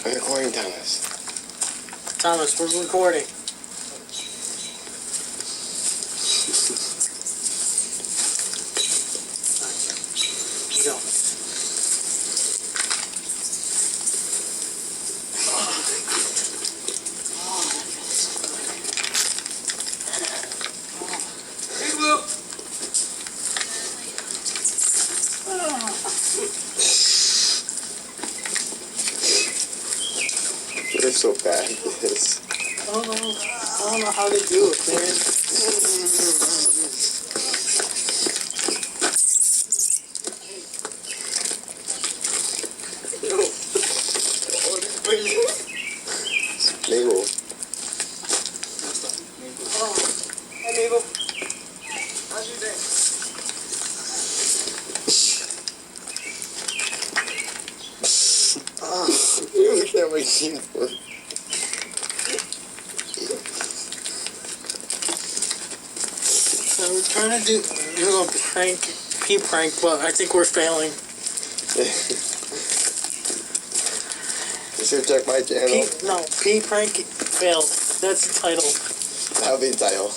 I'm recording, Thomas. Thomas, we're recording. Go. You're so bad at this. I don't know how to do it, man. Mabel. Oh, hey Mabel. How's your day? You look at my teeth. So we're trying to do a pee prank, but I think we're failing. You should check my channel. Pee prank failed. That's the title. That'll be the title.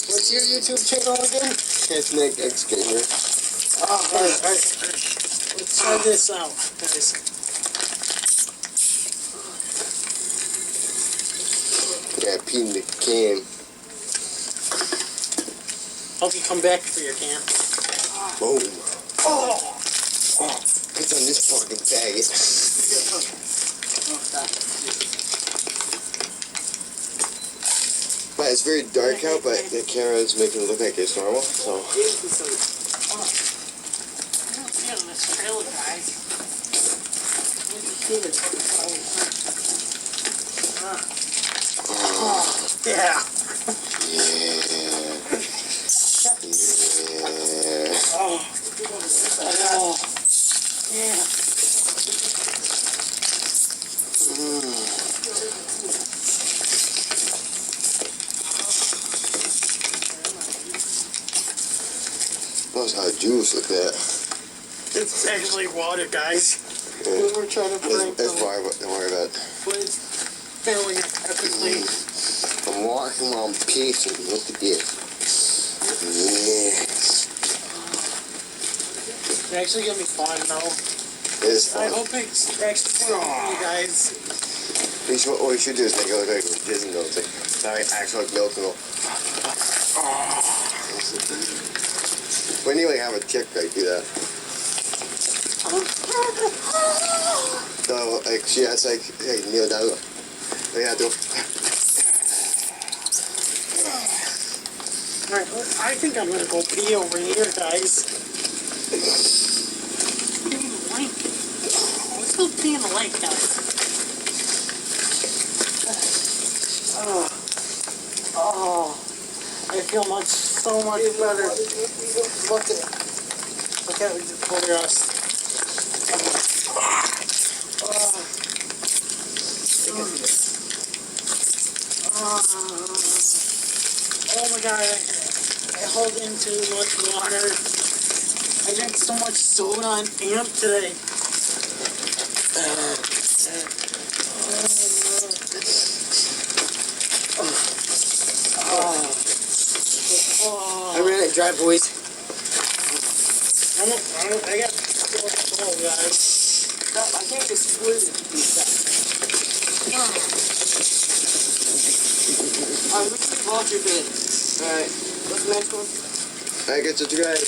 What's your YouTube channel again? It's Nick X Gamer. Oh, alright. Let's try this out, guys. Yeah, pee in the can. Hope you come back for your can. Boom. Oh, it's on this fucking faggot. But it's very dark out, but the camera is making it look like it's normal, so. I don't see it on this trailer, guys. Yeah. Oh. Yeah. Knows how juice look at. It's actually water, guys. Yeah. We're trying to prank That's them. why, don't worry about it. But it's failing epically. I'm walking while I'm pacing. Look at this. Yes. It's actually gonna be fun, though. It is I fun. hope it's actually fun for you guys. What we should do is make it look like Disney milk. Like, not actual like milk and go. When do you like have a chick like do that? So like she has like, hey, kneel down. They have to. Alright, I think I'm gonna go pee over here, guys. Let's go pee in the lake, guys. Oh, I feel so much better. Look at me just pull your ass. Oh my god, I hold in too much water. I drank so much soda and amp today. I'm ready to drive, boys. I got so guys. I can't just split it. Alright, we can off your bed. Alright, what's the next one? I get to drive.